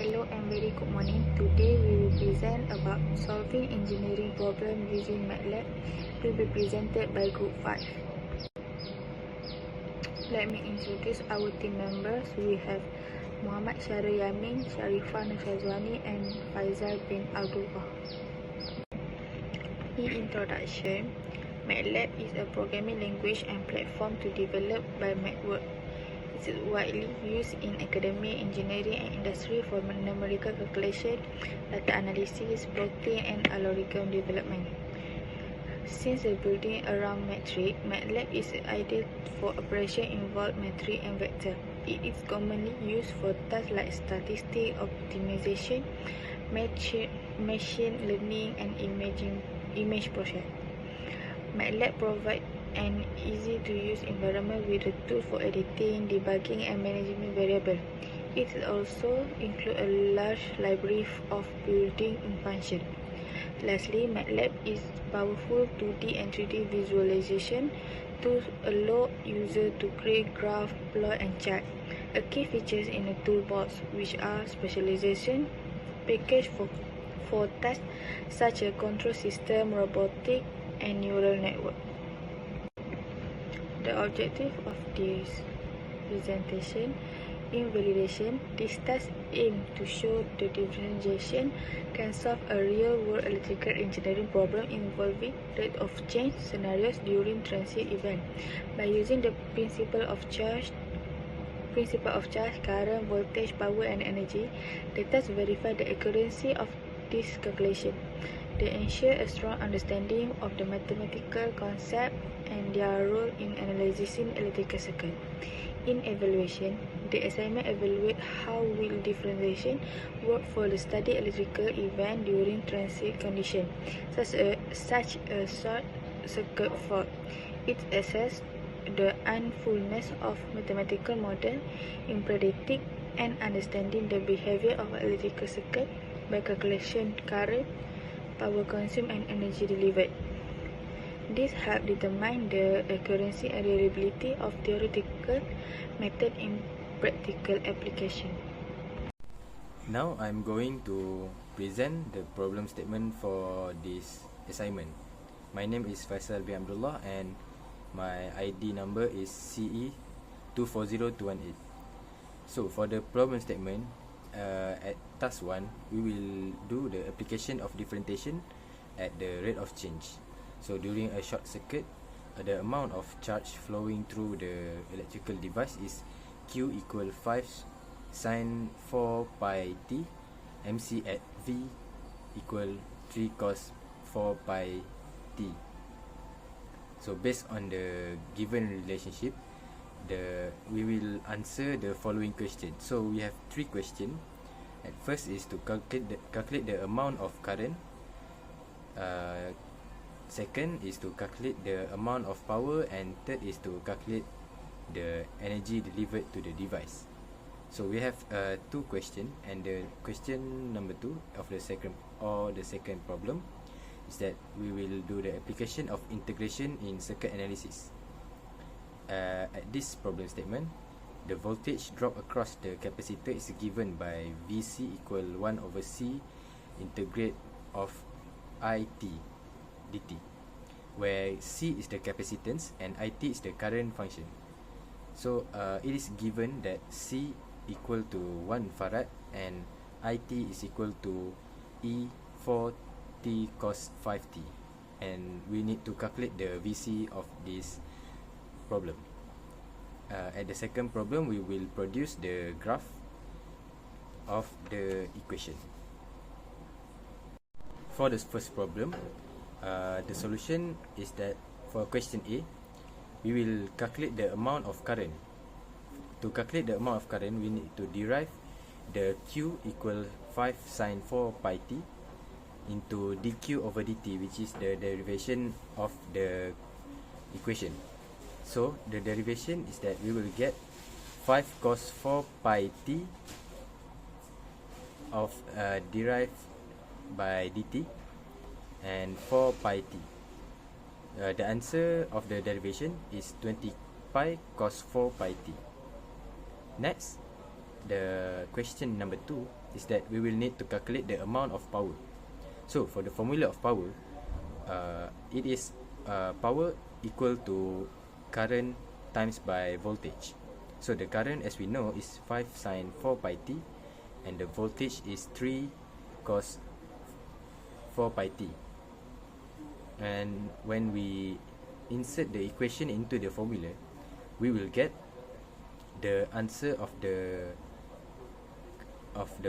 Hello and very good morning. Today we will present about solving engineering problem using MATLAB. Will be presented by Group 5. Let me introduce our team members. We have Muhammad Syarul Yamin, Sharifah Nashazwani and Faizal bin Abdullah. Introduction. MATLAB is a programming language and platform to develop by MathWorks. It is widely used in academia, engineering, and industry for numerical calculation, data analysis, plotting, and algorithm development. Since the building around metric, MATLAB is ideal for operation involving metric and vector. It is commonly used for tasks like statistics, optimization, machine learning, and image processing. MATLAB provides an easy-to-use environment with a tool for editing, debugging, and managing variables. It also includes a large library of built-in functions. Lastly, MATLAB is powerful 2D and 3D visualization tools allow users to create graphs, plot, and chart. A key feature in the toolbox, which are specialization package for tasks such as control system, robotics, and neural network. The objective of this presentation in validation, this task aims to show the differentiation can solve a real-world electrical engineering problem involving rate of change scenarios during transient event. By using the principle of charge, current, voltage, power, and energy, the task verify the accuracy of this calculation. They ensure a strong understanding of the mathematical concept and their role in analyzing electrical circuit. In evaluation, the assignment evaluates how will differentiation work for the study electrical event during transient condition, such a short circuit fault. It assesses the unfulness of mathematical model in predicting and understanding the behavior of electrical circuit by calculation current, power consumed, and energy delivered. This helps determine the accuracy and reliability of theoretical method in practical application. Now I'm going to present the problem statement for this assignment. My name is Faisal bin Abdullah and my ID number is CE240218. So for the problem statement, at task 1, we will do the application of differentiation at the rate of change. So during a short circuit, the amount of charge flowing through the electrical device is Q equal 5 sin 4 pi t, MC at V equal 3 cos 4 pi t. So based on the given relationship, we will answer the following question. So we have 3 questions. At first is to calculate the amount of current. Second is to calculate the amount of power, and third is to calculate the energy delivered to the device. So we have 2 questions, and the question number 2 of the second problem is that we will do the application of integration in circuit analysis. At this problem statement, the voltage drop across the capacitor is given by VC equal 1 over C integrate of IT dt, where C is the capacitance and IT is the current function. So it is given that C equal to 1 farad and IT is equal to E 4t cos 5t, and we need to calculate the VC of this problem. At the second problem, we will produce the graph of the equation. For the first problem, the solution is that for question A, we will calculate the amount of current. To calculate the amount of current, we need to derive the Q equal 5 sin 4 pi t into dq over dt, which is the derivation of the equation. So the derivation is that we will get 5 cos 4 pi t of derived by dt and 4 pi t. The answer of the derivation is 20 pi cos 4 pi t. Next, the question number 2 is that we will need to calculate the amount of power. So for the formula of power, it is power equal to current times by voltage. So the current, as we know, is 5 sine 4 pi t, and the voltage is 3 cos 4 pi t. And when we insert the equation into the formula, we will get the answer of the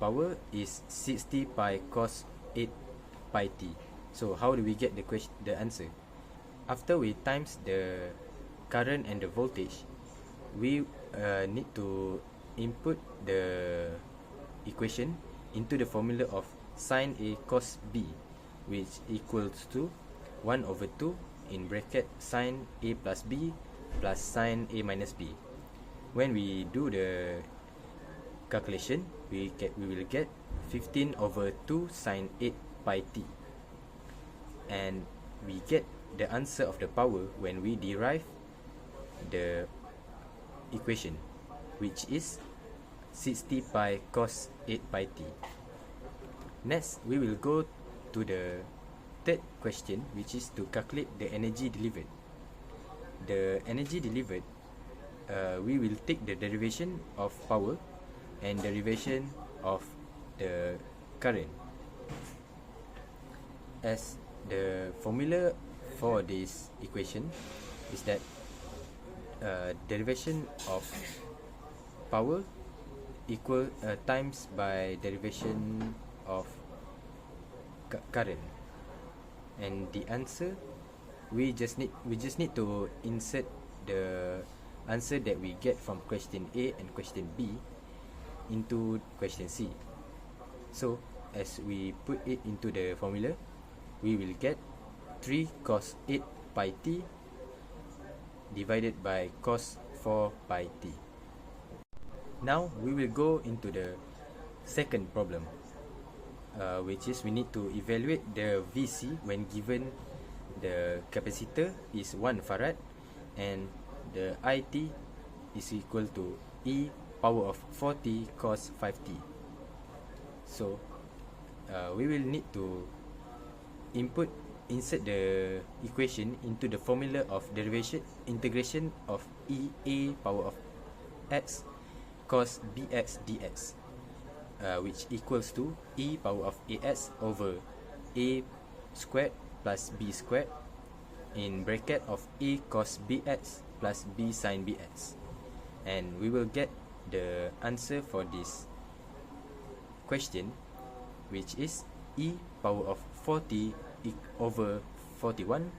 power is 60 pi cos 8 pi t. So how do we get the answer? After we times the current and the voltage, we need to input the equation into the formula of sine A cos B, which equals to 1 over 2 in bracket sine A plus B plus sine A minus B. When we do the calculation, we will get 15 over 2 sine 8 pi t, and we get the answer of the power when we derive the equation, which is 60 pi cos 8 pi t. Next, we will go to the third question, which is to calculate the energy delivered. The energy delivered, we will take the derivation of power and derivation of the current. As the formula for this equation is that derivation of power equal times by derivation of current, and the answer, we just need to insert the answer that we get from question A and question B into question C. So as we put it into the formula, we will get 3 cos 8 pi t divided by cos 4 pi t. Now we will go into the second problem, which is we need to evaluate the VC when given the capacitor is 1 farad and the IT is equal to E power of 4t cos 5t. So we will need to insert the equation into the formula of integration of EA power of x cos bx dx, which equals to E power of AS over A squared plus B squared in bracket of A cos bx plus B sin bx. And we will get the answer for this question, which is E power of 40 over 41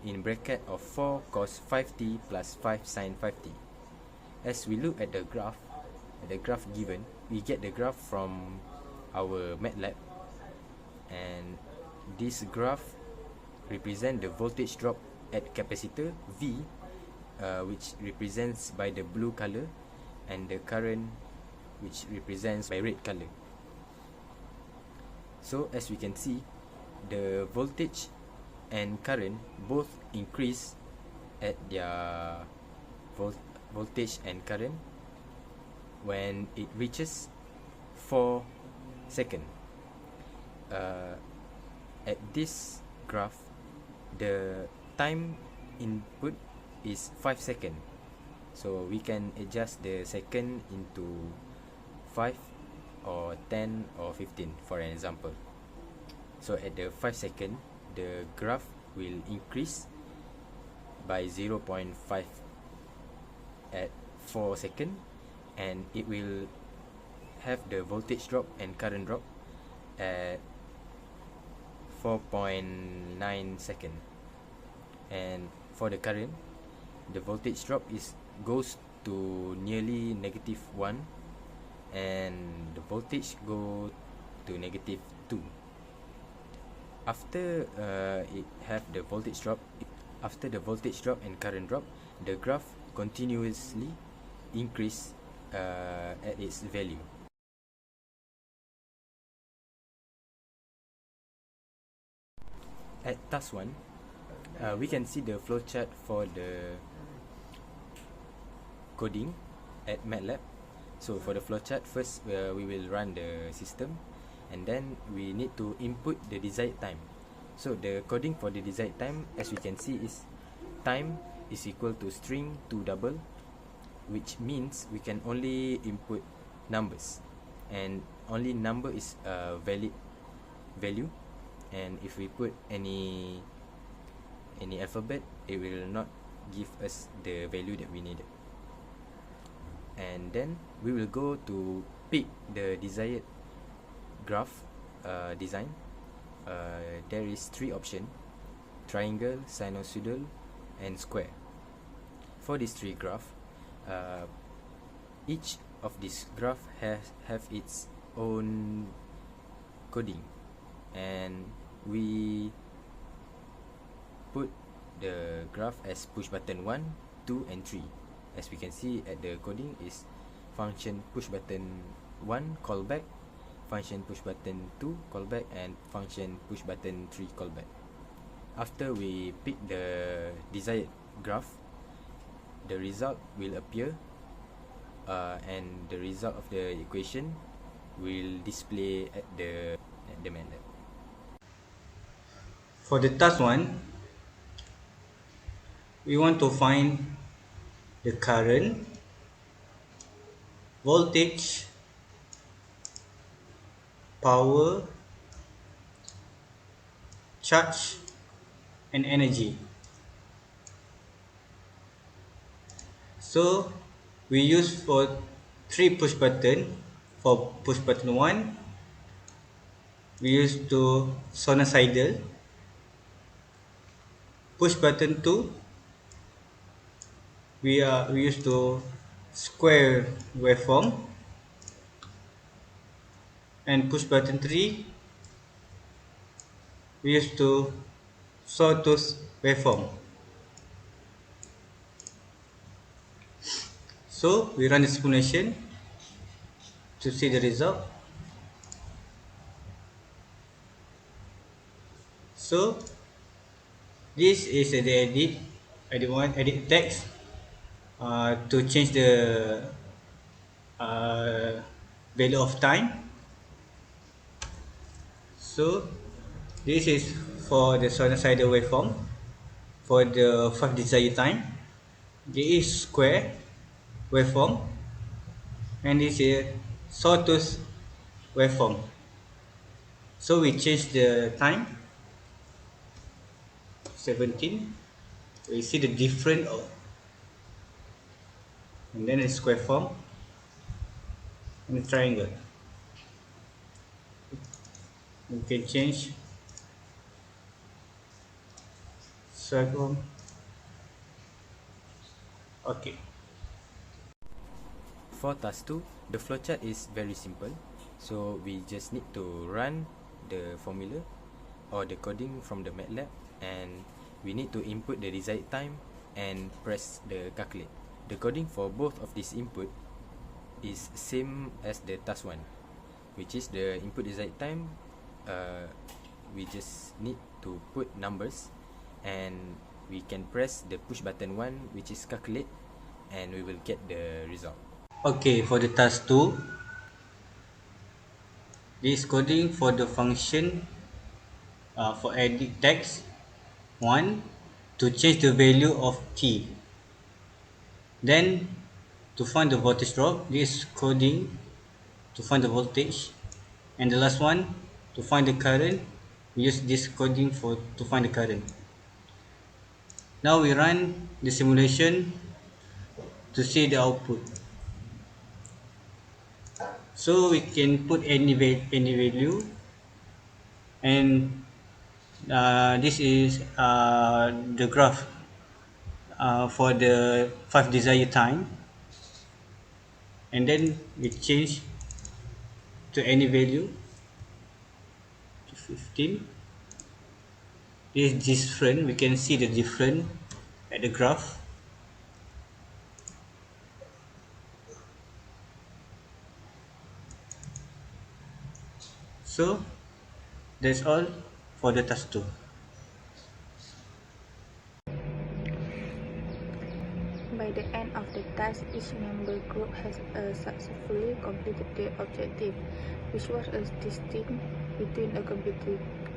in bracket of 4 cos 5t plus 5 sin 5t. As we look at the graph given, we get the graph from our MATLAB, and this graph represents the voltage drop at capacitor V, which represents by the blue color, and the current, which represents by red color. So as we can see, the voltage and current both increase at their voltage and current when it reaches 4 seconds. At this graph, the time input is 5 seconds, so we can adjust the second into 5 or 10 or 15 for an example. So at the 5 second, the graph will increase by 0.5 at 4 seconds, and it will have the voltage drop and current drop at 4.9 seconds. And for the current, the voltage drop goes to nearly -1, and the voltage go to -2. After it have the voltage drop, after the voltage drop and current drop, the graph continuously increase at its value. At task 1, we can see the flowchart for the coding at MATLAB. So for the flowchart, first we will run the system, and then we need to input the desired time. So the coding for the desired time, as we can see, is time is equal to string to double, which means we can only input numbers, and only number is a valid value, and if we put any alphabet, it will not give us the value that we needed. And then we will go to pick the desired graph design. There is 3 options: triangle, sinusoidal, and square. For these 3 graph, each of this graph have its own coding, and we put the graph as push button 1, 2, and 3. As we can see at the coding is function push button 1 callback, function push button 2 callback, and function push button 3 callback. After we pick the desired graph, the result will appear, and the result of the equation will display at the MATLAB. For the task 1, we want to find the current, voltage, power, charge, and energy. So we use for 3 push button. For push button 1, we use to sinusoidal. Push button 2, we use to square waveform, and push button 3, we use to sawtooth waveform. So we run the simulation to see the result. So this is the edit text to change the uh, value of time. So this is for the sinusoidal waveform. For the 5 desired time, this is square waveform, and this is sawtooth waveform. So we change the time 17. We see the difference and then a square form and a triangle. We can change square form. Okay. For task 2, the flowchart is very simple. So we just need to run the formula or the coding from the MATLAB, and we need to input the desired time and press the calculate. The coding for both of these input is same as the task 1, which is the input desired time. We just need to put numbers, and we can press the push button 1, which is calculate, and we will get the result. Okay, for the task 2, this coding for the function for edit text 1 to change the value of t. Then to find the voltage drop, this coding to find the voltage, and the last one to find the current. We use this coding to find the current. Now we run the simulation to see the output. So we can put any value, and this is the graph for the 5 desired time, and then we change to any value to 15. This is different. We can see the difference at the graph. So that's all for the task 2. By the end of the task thus each member group has successfully completed their objective, which was a distinction between a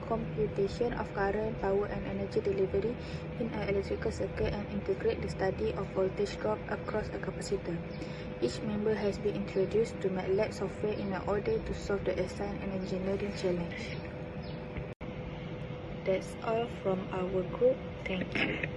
computation of current, power and energy delivery in an electrical circuit and integrate the study of voltage drop across a capacitor. Each member has been introduced to MATLAB software in order to solve the assigned and engineering challenge. That's all from our group. Thank you.